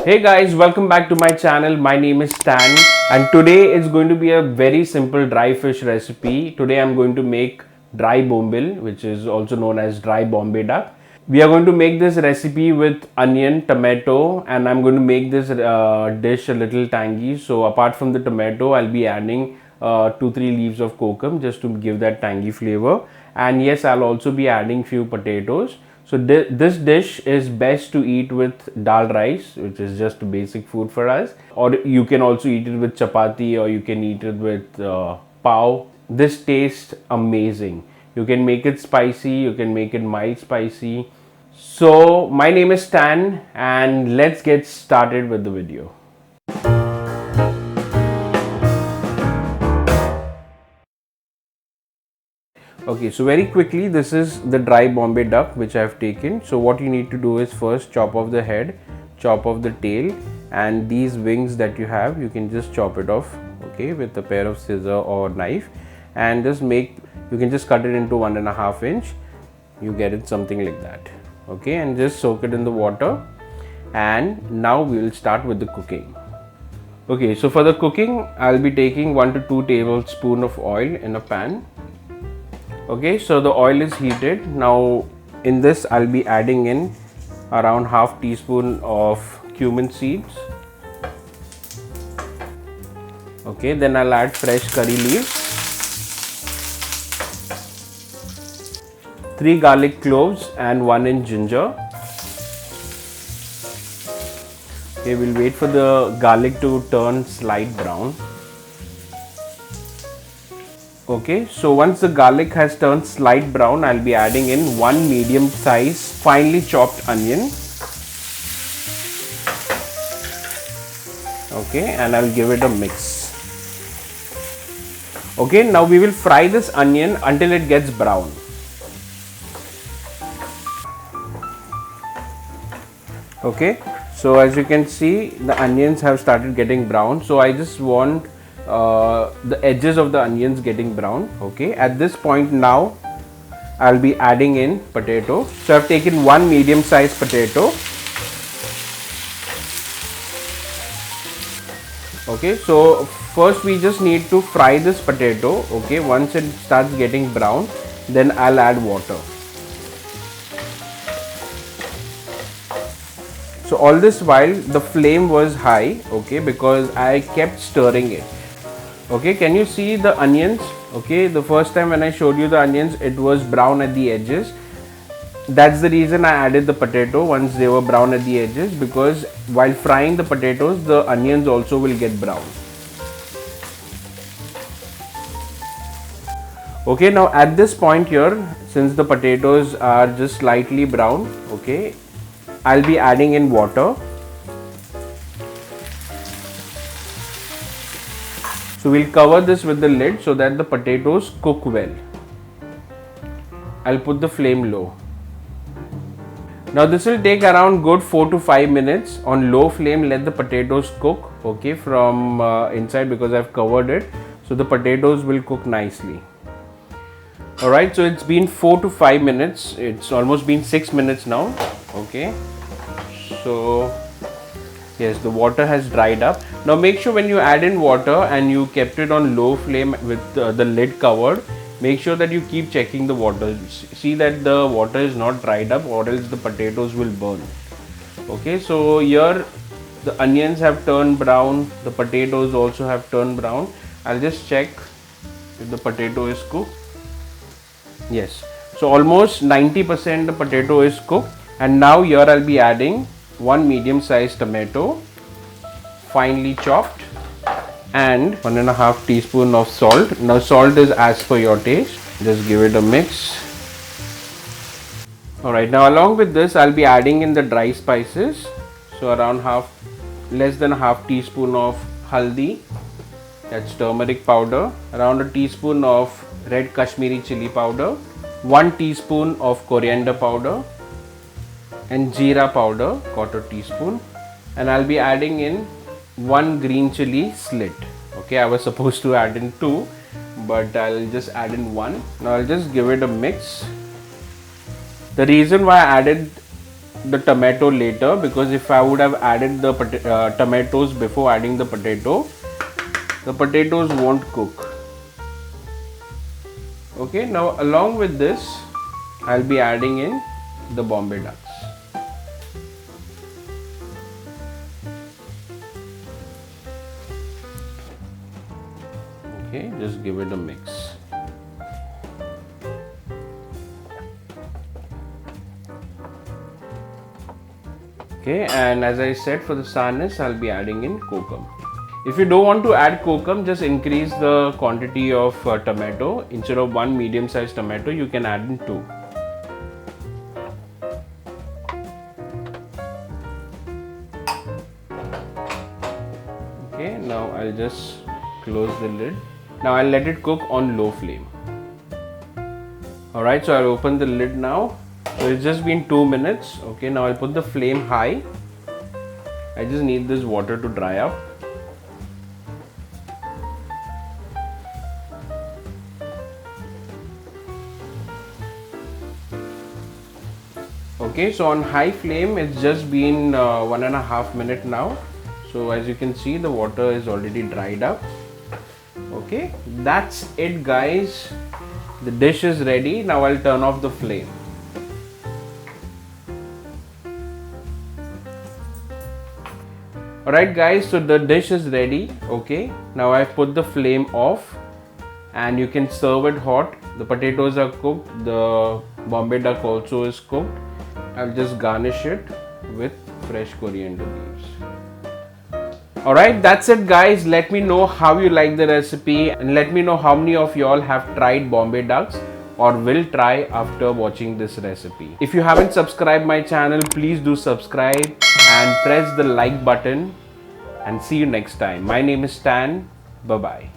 Hey guys, welcome back to my channel. My name is Stan and today is going to be a very simple dry fish recipe. Today I'm going to make dry bombil, which is also known as dry Bombay duck. We are going to make this recipe with onion, tomato, and I'm going to make this dish a little tangy. So apart from the tomato, I'll be adding 2-3 leaves of kokum just to give that tangy flavor. And yes, I'll also be adding few potatoes. So this dish is best to eat with dal rice, which is just basic food for us. Or you can also eat it with chapati, or you can eat it with pav. This tastes amazing. You can make it spicy, you can make it mild spicy. So my name is Stan and let's get started with the video. Okay, so very quickly, this is the dry Bombay duck which I have taken. So what you need to do is first chop off the head, chop off the tail, and these wings that you have, you can just chop it off, okay, with a pair of scissors or knife, and you can just cut it into 1.5 inch. You get it something like that, okay, and just soak it in the water. And now we will start with the cooking. Okay, so for the cooking, I'll be taking 1 to 2 tablespoons of oil in a pan. Okay, so the oil is heated. Now in this I'll be adding in around half teaspoon of cumin seeds. Okay, then I'll add fresh curry leaves, 3 garlic cloves and 1 inch ginger. Okay, we'll wait for the garlic to turn slight brown. Okay, so once the garlic has turned slight brown, I'll be adding in 1 medium size finely chopped onion. Okay, and I'll give it a mix. Okay, now we will fry this onion until it gets brown. Okay, so as you can see, the onions have started getting brown. So I just want the edges of the onions getting brown. Okay, at this point now I'll be adding in potato. So I've taken 1 medium sized potato. Okay, so first we just need to fry this potato. Okay, once it starts getting brown, then I'll add water. So all this while the flame was high, okay, because I kept stirring it. Okay, can you see the onions? Okay, the first time when I showed you the onions, it was brown at the edges. That's the reason I added the potato once they were brown at the edges, because while frying the potatoes, the onions also will get brown. Okay, now at this point here, since the potatoes are just slightly brown, okay, I'll be adding in water. So we'll cover this with the lid so that the potatoes cook well. I'll put the flame low. Now this will take around good 4 to 5 minutes on low flame. Let the potatoes cook, okay, from inside, because I've covered it. So the potatoes will cook nicely. Alright, so it's been 4 to 5 minutes. It's almost been 6 minutes now. Okay. So yes, the water has dried up. Now make sure when you add in water and you kept it on low flame with the lid covered, make sure that you keep checking the water. See that the water is not dried up, or else the potatoes will burn. Okay, so here the onions have turned brown, the potatoes also have turned brown. I'll just check if the potato is cooked. Yes, so almost 90% the potato is cooked. And now here I'll be adding 1 medium sized tomato, finely chopped, and 1.5 teaspoon of salt. Now salt is as per your taste. Just give it a mix. Alright, now along with this I'll be adding in the dry spices. So around less than half teaspoon of haldi, that's turmeric powder, around a teaspoon of red Kashmiri chilli powder, 1 teaspoon of coriander powder, and jeera powder, 1/4 teaspoon, and I'll be adding in 1 green chilli slit. Okay, I was supposed to add in 2, but I'll just add in 1. Now I'll just give it a mix. The reason why I added the tomato later, because if I would have added the tomatoes before adding the potatoes won't cook. Okay, now along with this I'll be adding in the Bombay ducks. Okay, just give it a mix. Okay, and as I said, for the sourness I'll be adding in kokum. If you don't want to add kokum, just increase the quantity of tomato. Instead of one medium sized tomato, you can add in 2. Okay, now I'll just close the lid. Now I'll let it cook on low flame. Alright, so I'll open the lid now. So it's just been 2 minutes. Okay, now I'll put the flame high. I just need this water to dry up. Okay, so on high flame it's just been 1.5 minutes now. So as you can see, the water is already dried up. Okay, that's it guys. The dish is ready. Now I'll turn off the flame. Alright guys, so the dish is ready. Okay, now I've put the flame off and you can serve it hot. The potatoes are cooked, the Bombay duck also is cooked. I'll just garnish it with fresh coriander leaves. Alright, that's it guys. Let me know how you like the recipe and let me know how many of y'all have tried Bombay ducks or will try after watching this recipe. If you haven't subscribed my channel, please do subscribe and press the like button, and see you next time. My name is Stan. Bye bye.